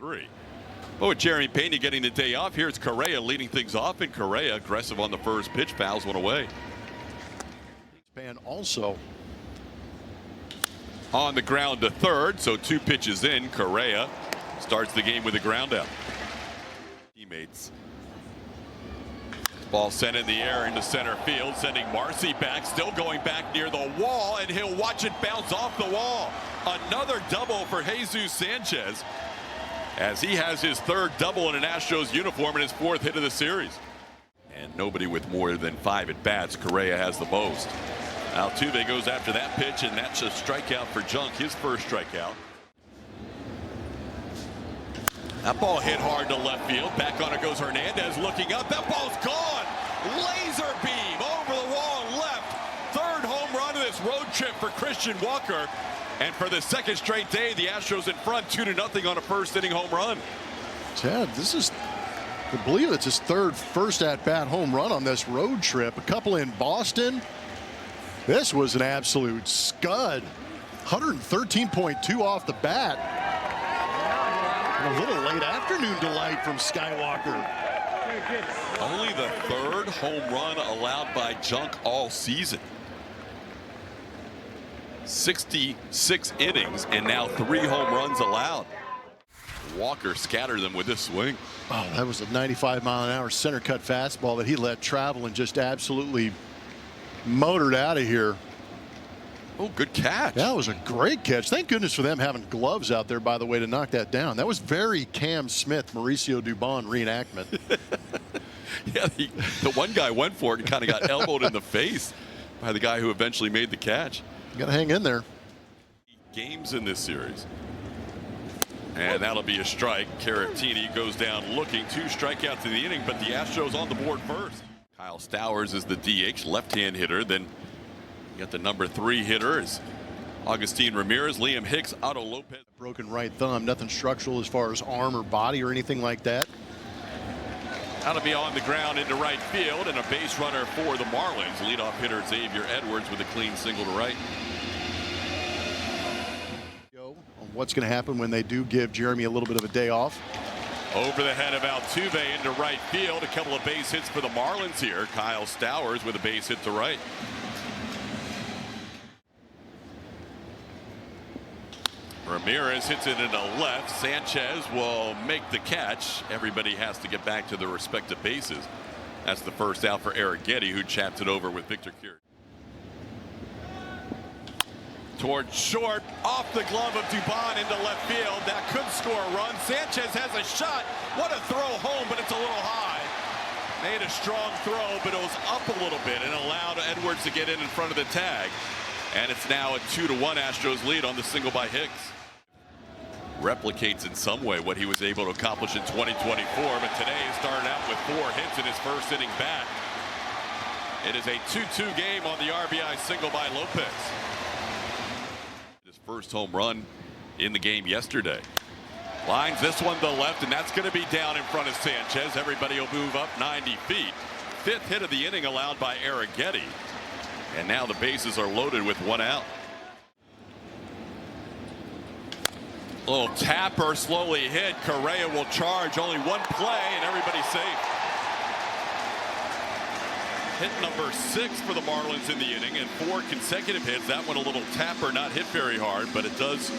3. But with Jeremy Pena getting the day off, here's Correa leading things off, and Correa aggressive on the first pitch, fouls one away. Span also on the ground to third, so 2 pitches in. Correa starts the game with a ground out. Teammates. Ball sent in the air into center field, sending Marcy back, still going back near the wall, and he'll watch it bounce off the wall. Another double for Jesus Sanchez, as he has his 3rd double in an Astros uniform and his 4th hit of the series. And nobody with more than 5 at bats. Correa has the most. Altuve goes after that pitch, and that's a strikeout for Junk, his first strikeout. That ball hit hard to left field. Back on it goes Hernandez, looking up. That ball's gone. Laser beam over the wall left. 3rd home run of this road trip for Christian Walker. And for the 2nd straight day, the Astros in front 2-0 on a 1st inning home run. Ted, this is, I believe it's his 3rd first at-bat home run on this road trip. A couple in Boston. This was an absolute scud. 113.2 off the bat. A little late afternoon delight from Skywalker. Only the 3rd home run allowed by Junk all season. 66 innings and now 3 home runs allowed. Walker scattered them with this swing. Oh, that was a 95-mile-an-hour center cut fastball that he let travel and just absolutely motored out of here. Oh, good catch. That was a great catch. Thank goodness for them having gloves out there, by the way, to knock that down. That was very Cam Smith, Mauricio Dubon reenactment. Yeah, the one guy went for it and kind of got elbowed in the face by the guy who eventually made the catch. You got to hang in there. Games in this series. And that'll be a strike. Caratini goes down looking. 2 strikeouts in the inning, but the Astros on the board first. Kyle Stowers is the DH, left-hand hitter. Then you got the number 3 hitter is Augustin Ramirez, Liam Hicks, Otto Lopez. Broken right thumb, nothing structural as far as arm or body or anything like that. That'll be on the ground into right field, and a base runner for the Marlins. Leadoff hitter Xavier Edwards with a clean single to right. What's going to happen when they do give Jeremy a little bit of a day off? Over the head of Altuve into right field. A couple of base hits for the Marlins here. Kyle Stowers with a base hit to right. Ramirez hits it into left. Sanchez will make the catch. Everybody has to get back to their respective bases. That's the first out for Eric Getty, who chapped it over with Victor Kier. Towards short, off the glove of Dubon into left field. That could score a run. Sanchez has a shot. What a throw home, but it's a little high. Made a strong throw, but it was up a little bit and allowed Edwards to get in front of the tag. And it's now a 2-1 Astros lead on the single by Hicks. Replicates in some way what he was able to accomplish in 2024, but today he started out with 4 hits in his 1st inning back. It is a 2-2 game on the RBI single by Lopez. His first home run in the game yesterday. Lines this one to the left, and that's going to be down in front of Sanchez. Everybody will move up 90 feet. 5th hit of the inning allowed by Eric Getty. And now the bases are loaded with 1 out. Little tapper slowly hit. Correa will charge. Only 1 play and everybody's safe. Hit number 6 for the Marlins in the inning and 4 consecutive hits. That one a little tapper, not hit very hard, but it does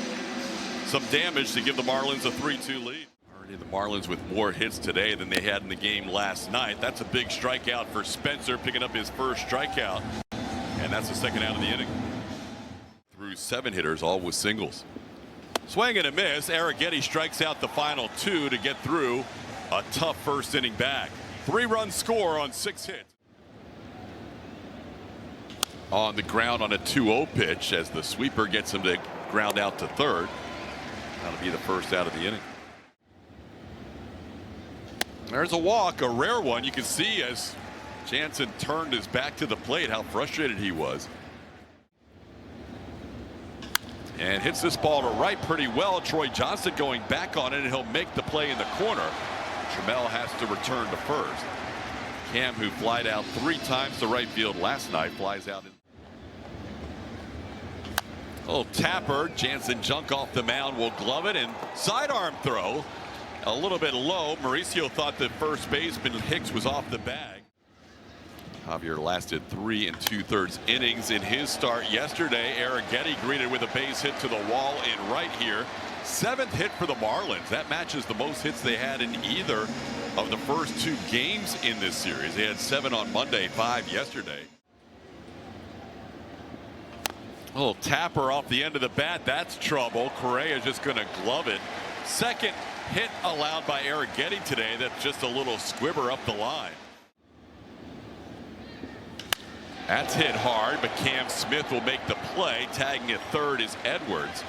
some damage to give the Marlins a 3-2 lead. Already the Marlins with more hits today than they had in the game last night. That's a big strikeout for Spencer, picking up his first strikeout. And that's the 2nd out of the inning. Through 7 hitters, all with singles. Swing and a miss. Eric Getty strikes out the final 2 to get through a tough 1st inning back. 3-run score on 6 hits. On the ground on a 2-0 pitch as the sweeper gets him to ground out to 3rd. That'll be the 1st out of the inning. There's a walk, a rare one. You can see as Jansen turned his back to the plate how frustrated he was. And hits this ball to right pretty well. Troy Johnson going back on it, and he'll make the play in the corner. Trammell has to return to 1st. Cam, who flied out 3 times to right field last night, flies out in. Oh, tapper. Jansen Junk off the mound will glove it, and sidearm throw a little bit low. Mauricio thought that first baseman Hicks was off the bag. Javier lasted 3 2/3 innings in his start yesterday. Arrighetti greeted with a base hit to the wall in right here. 7th hit for the Marlins. That matches the most hits they had in either of the first 2 games in this series. They had 7 on Monday, 5 yesterday. A little tapper off the end of the bat. That's trouble. Correa is just going to glove it. 2nd hit allowed by Arrighetti today. That's just a little squibber up the line. That's hit hard, but Cam Smith will make the play. Tagging at 3rd is Edwards.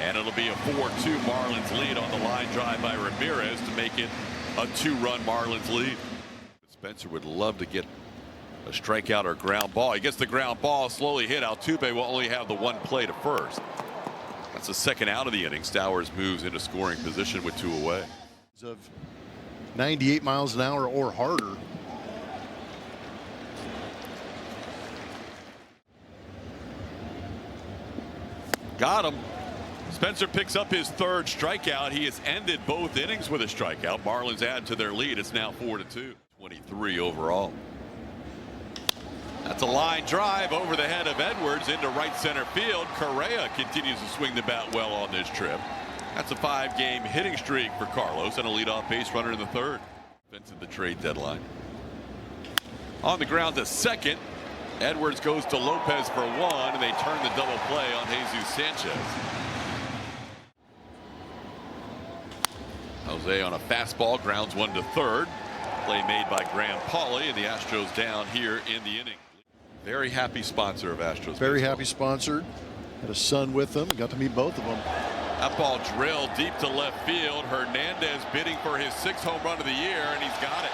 And it'll be a 4-2 Marlins lead on the line drive by Ramirez to make it a 2-run Marlins lead. Spencer would love to get a strikeout or ground ball. He gets the ground ball, slowly hit. Altuve will only have the 1 play to first. That's the 2nd out of the inning. Stowers moves into scoring position with 2 away. Of 98 miles an hour or harder. Got him. Spencer picks up his 3rd strikeout. He has ended both innings with a strikeout. Marlins add to their lead. It's now 4-2. 23 overall. That's a line drive over the head of Edwards into right center field. Correa continues to swing the bat well on this trip. That's a 5-game hitting streak for Carlos and a leadoff base runner in the 3rd. Since the trade deadline. On the ground to 2nd. Edwards goes to Lopez for 1, and they turn the double play on Jesus Sanchez. Jose on a fastball grounds 1 to 3rd. Play made by Graham Pauley, and the Astros down here in the inning. Very happy sponsor of Astros. Very baseball. happy sponsored. Had a son with them. Got to meet both of them. That ball drilled deep to left field. Hernandez bidding for his 6th home run of the year, and he's got it.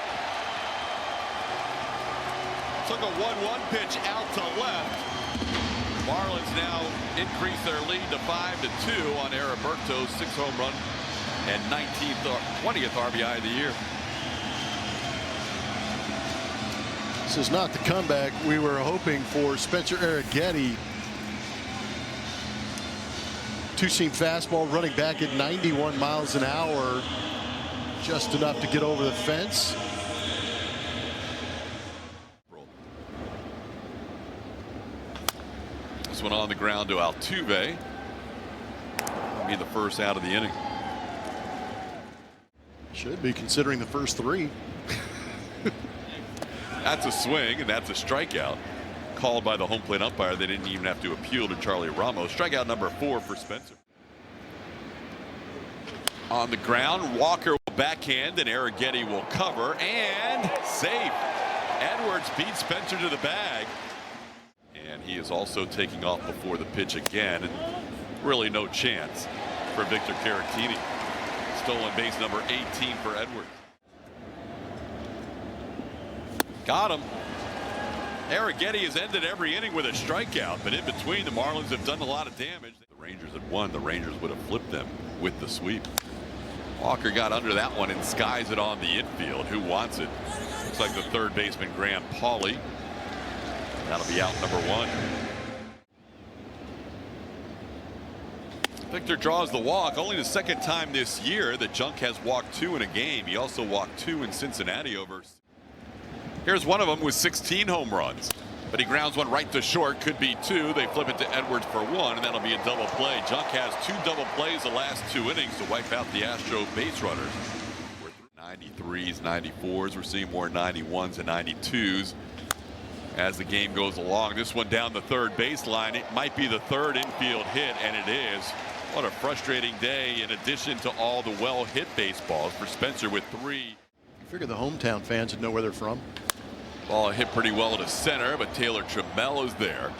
Took a 1-1 pitch out to left. Marlins now increase their lead to 5-2 on Heriberto's 6th home run and 20th RBI of the year. This is not the comeback we were hoping for. Spencer Arrighetti. 2-seam fastball running back at 91 miles an hour. Just enough to get over the fence. This one on the ground to Altuve. Be the 1st out of the inning. Should be, considering the first 3. That's a swing, and that's a strikeout. Called by the home plate umpire. They didn't even have to appeal to Charlie Ramos. Strikeout number 4 for Spencer. On the ground, Walker will backhand, and Arrighetti will cover, and safe. Edwards beats Spencer to the bag. And he is also taking off before the pitch again, and really no chance for Victor Caratini. Stolen base number 18 for Edwards. Got him. Arrighetti has ended every inning with a strikeout, but in between, the Marlins have done a lot of damage. The Rangers had won. The Rangers would have flipped them with the sweep. Walker got under that one and skies it on the infield. Who wants it? Looks like the 3rd baseman, Graham Pauley. That'll be out number 1. Victor draws the walk. Only the 2nd time this year that Junk has walked 2 in a game. He also walked 2 in Cincinnati over. Here's one of them with 16 home runs. But he grounds one right to short. Could be 2. They flip it to Edwards for 1, and that'll be a double play. Junk has 2 double plays the last 2 innings to wipe out the Astros base runners. We're 93s, 94s. We're seeing more 91s and 92s as the game goes along. This one down the 3rd baseline. It might be the 3rd infield hit, and it is. What a frustrating day in addition to all the well-hit baseballs for Spencer with 3. You figure the hometown fans would know where they're from. Ball hit pretty well to center, but Taylor Trammell is there.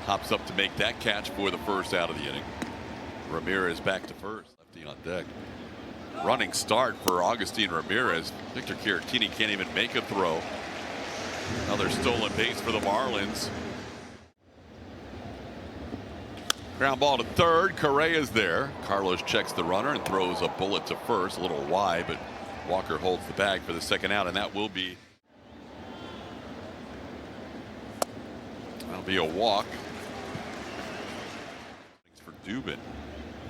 Hops up to make that catch for the 1st out of the inning. Ramirez back to 1st. Lefty on deck. Running start for Augustine Ramirez. Victor Caratini can't even make a throw. Another stolen base for the Marlins. Ground ball to 3rd. Correa's there. Carlos checks the runner and throws a bullet to 1st. A little wide, but Walker holds the bag for the 2nd out, and that will be. That'll be a walk. Thanks for Dubin.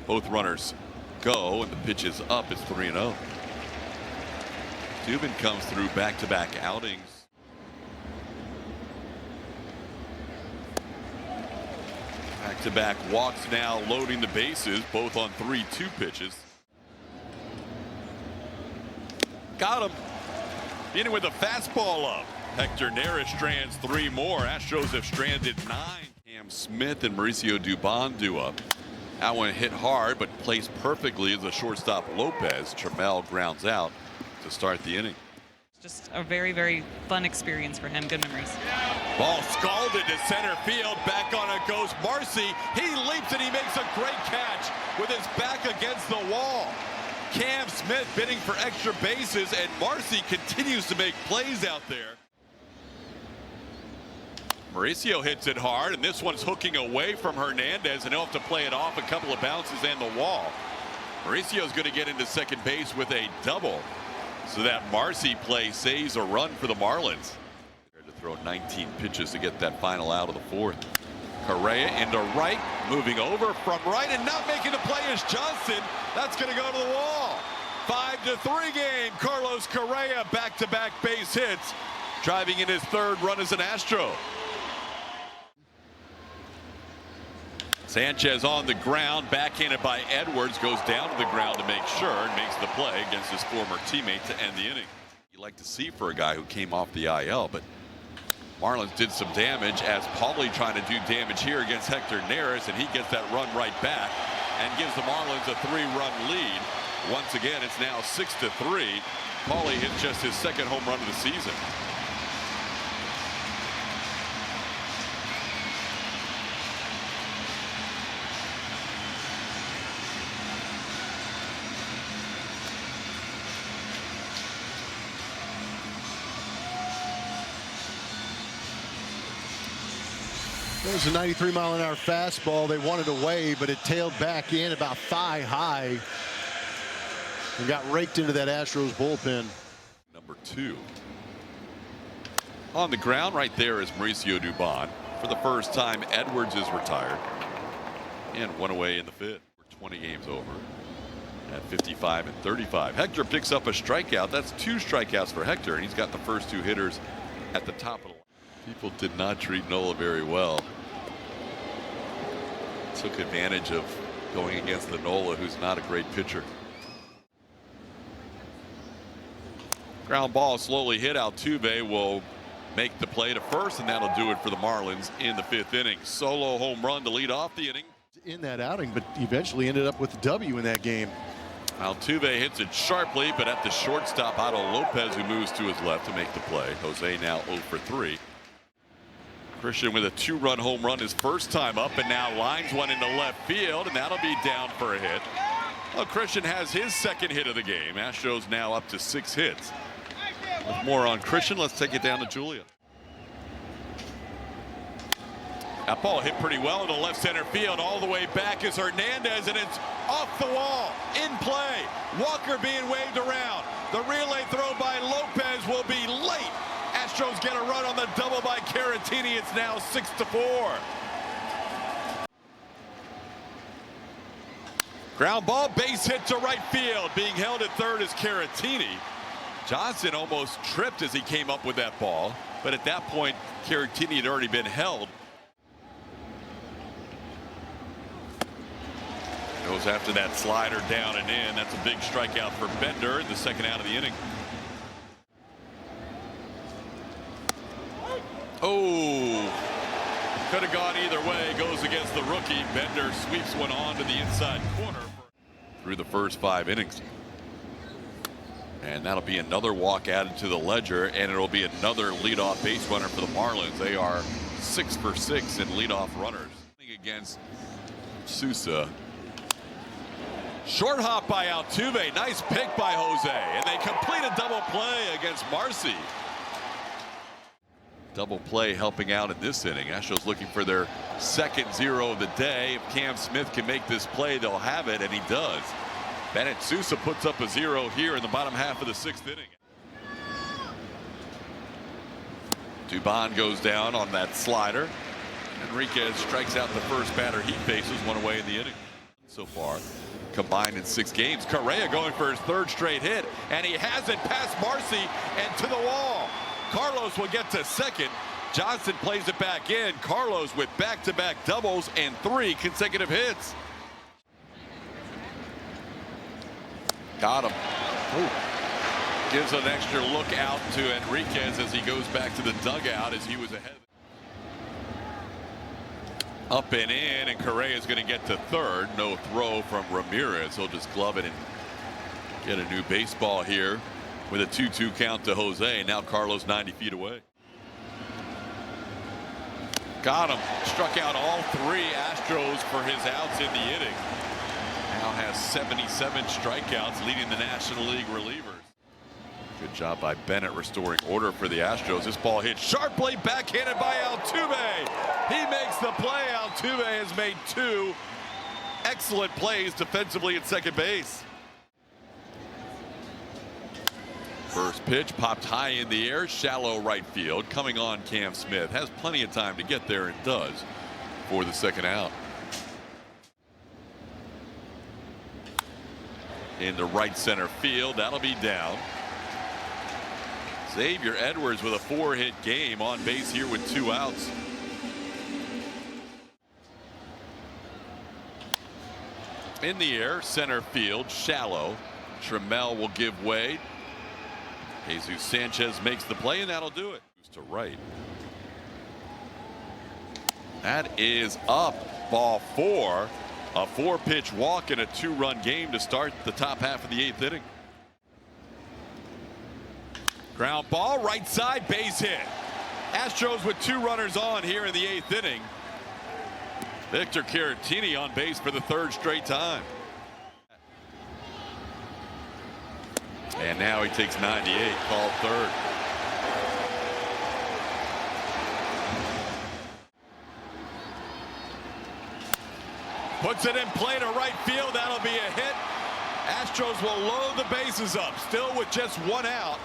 Both runners go, and the pitch is up. It's 3-0. Dubin comes through back-to-back outings. Back-to-back walks now, loading the bases, both on 3-2 pitches. Got him. Beginning with a fastball up. Hector Neris strands 3 more. Astros have stranded 9. Cam Smith and Mauricio Dubon do up. That one hit hard, but placed perfectly as the shortstop Lopez. Trammell grounds out to start the inning. Just a very, very fun experience for him. Good memories. Ball scalded to center field. Back on it goes Marcy. He leaps and he makes a great catch with his back against the wall. Cam Smith bidding for extra bases, and Marcy continues to make plays out there. Mauricio hits it hard, and this one's hooking away from Hernandez, and he'll have to play it off a couple of bounces and the wall. Mauricio's going to get into second base with a double, so that Marcy play saves a run for the Marlins. They're to throw 19 pitches to get that final out of the 4th. Correa into right, moving over from right, and not making the play is Johnson. That's going to go to the wall. 5-3 game. Carlos Correa back-to-back base hits, driving in his 3rd run as an Astro. Sanchez on the ground, backhanded by Edwards, goes down to the ground to make sure and makes the play against his former teammate to end the inning. You like to see for a guy who came off the IL, but Marlins did some damage as Paulie trying to do damage here against Hector Neris, and he gets that run right back and gives the Marlins a 3-run lead. Once again, it's now 6-3. Paulie hits just his 2nd home run of the season. It was a 93-mile-an-hour fastball. They wanted away, but it tailed back in about thigh high and got raked into that Astros bullpen. Number 2. On the ground right there is Mauricio Dubon. For the first time, Edwards is retired and 1 away in the 5th. We're 20 games over at 55-35. Hector picks up a strikeout. That's 2 strikeouts for Hector, and he's got the first 2 hitters at the top of the line. People did not treat Nola very well. Took advantage of going against the Nola, who's not a great pitcher. Ground ball slowly hit. Altuve will make the play to first, and that'll do it for the Marlins in the 5th inning. Solo home run to lead off the inning. In that outing, but eventually ended up with a W in that game. Altuve hits it sharply, but at the shortstop, Otto Lopez, who moves to his left to make the play. Jose now 0 for 3. Christian with a 2-run home run his first time up, and now lines one into left field, and that'll be down for a hit. Well, Christian has his 2nd hit of the game. Astros now up to 6 hits. With more on Christian, let's take it down to Julia. That ball hit pretty well into left center field. All the way back is Hernandez, and it's off the wall. In play. Walker being waved around. The relay throw by Lopez will be late. Astros get a run on the double by Caratini. It's now 6-4. Ground ball, base hit to right field. Being held at 3rd is Caratini. Johnson almost tripped as he came up with that ball, but at that point, Caratini had already been held. Goes after that slider down and in. That's a big strikeout for Bender in the 2nd out of the inning. Oh, could have gone either way. Goes against the rookie. Bender sweeps one on to the inside corner through the first 5 innings. And that'll be another walk added to the ledger, and it'll be another leadoff base runner for the Marlins. They are 6 for 6 in leadoff runners. Against Sousa. Short hop by Altuve. Nice pick by Jose. And they complete a double play against Marcy. Double play helping out in this inning. Astros looking for their 2nd 0 of the day. If Cam Smith can make this play, they'll have it, and he does. Bennett Sousa puts up a 0 here in the bottom half of the 6th inning. Dubon goes down on that slider. Enriquez strikes out the first batter he faces, 1 away in the inning. So far, combined in 6 games. Correa going for his 3rd straight hit, and he has it past Marcy and to the wall. Carlos will get to second. Johnson plays it back in. Carlos with back-to-back doubles and 3 consecutive hits. Got him. Ooh. Gives an extra look out to Enriquez as he goes back to the dugout as he was ahead. Up and in, and Correa is going to get to 3rd. No throw from Ramirez. He'll just glove it and get a new baseball here with a 2-2 count to Jose. Now Carlos 90 feet away. Got him. Struck out all 3 Astros for his outs in the inning. Now has 77 strikeouts, leading the National League relievers. Good job by Bennett restoring order for the Astros. This ball hit sharply, backhanded by Altuve. He makes the play. Altuve has made 2 excellent plays defensively at second base. First pitch popped high in the air, shallow right field. Coming on, Cam Smith has plenty of time to get there and does for the 2nd out. In the right center field, that'll be down. Xavier Edwards with a 4-hit game on base here with 2 outs. In the air, center field, shallow. Trammell will give way. Jesus Sanchez makes the play, and that'll do it. To right. That is up. Ball 4. A 4-pitch walk and a 2-run game to start the top half of the 8th inning. Ground ball, right side, base hit. Astros with 2 runners on here in the 8th inning. Victor Caratini on base for the 3rd straight time. And now he takes 98, called 3rd. Puts it in play to right field. That'll be a hit. Astros will load the bases up, still with just 1 out.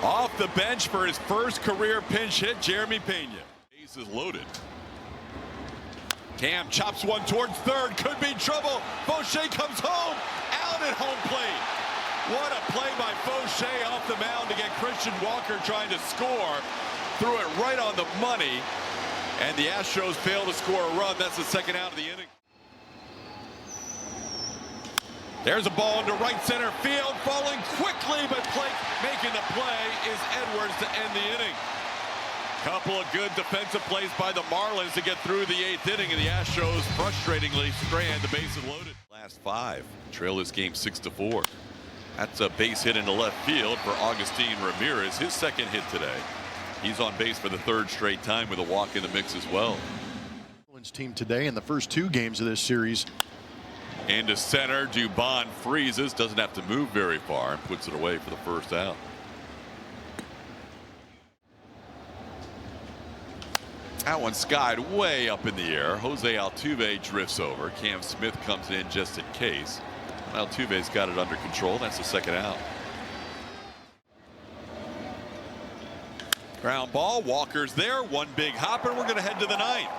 Off the bench for his 1st career pinch hit, Jeremy Pena. Base is loaded. Cam chops one towards 3rd. Could be trouble. Fauché comes home. Out at home plate. What a play by Fauché off the mound to get Christian Walker trying to score. Threw it right on the money. And the Astros fail to score a run. That's the 2nd out of the inning. There's a ball into right center field. Falling quickly, but making the play is Edwards to end the inning. Couple of good defensive plays by the Marlins to get through the 8th inning, and the Astros frustratingly strand the bases loaded. Last 5. Trail this game 6-4. That's a base hit into left field for Agustin Ramirez, his 2nd hit today. He's on base for the 3rd straight time with a walk in the mix as well. Marlins team today in the first 2 games of this series. Into center, Dubon freezes, doesn't have to move very far, and puts it away for the 1st out. That one skied way up in the air. Jose Altuve drifts over. Cam Smith comes in just in case. Altuve's got it under control. That's the 2nd out. Ground ball. Walker's there. One big hopper. We're going to head to the 9th.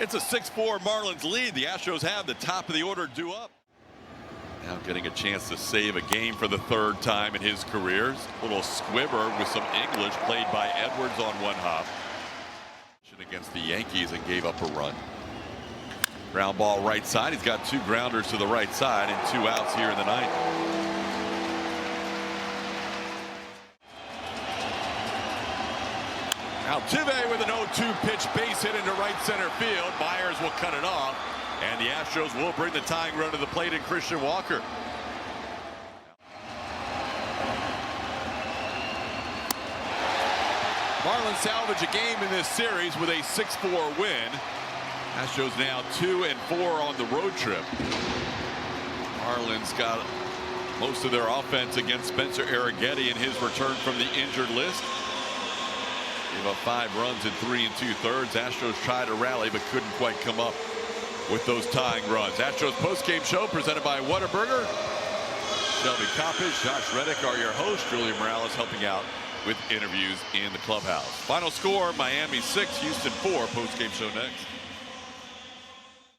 It's a 6-4 Marlins lead. The Astros have the top of the order due up. Now getting a chance to save a game for the 3rd time in his career. Little squibber with some English played by Edwards on 1 hop. Against the Yankees and gave up a run. Ground ball right side. He's got 2 grounders to the right side and 2 outs here in the 9th. Altuve with an 0-2 pitch base hit into right center field. Myers will cut it off, and the Astros will bring the tying run to the plate in Christian Walker. Marlins salvage a game in this series with a 6-4 win. Astros now 2-4 on the road trip. Marlins got most of their offense against Spencer Arrighetti in his return from the injured list. Gave up 5 runs in 3 2/3. Astros tried to rally but couldn't quite come up with those tying runs. Astros postgame show presented by Whataburger. Shelby Coppage, Josh Reddick are your hosts. Julia Morales helping out with interviews in the clubhouse. Final score, Miami 6, Houston 4. Post-game show next.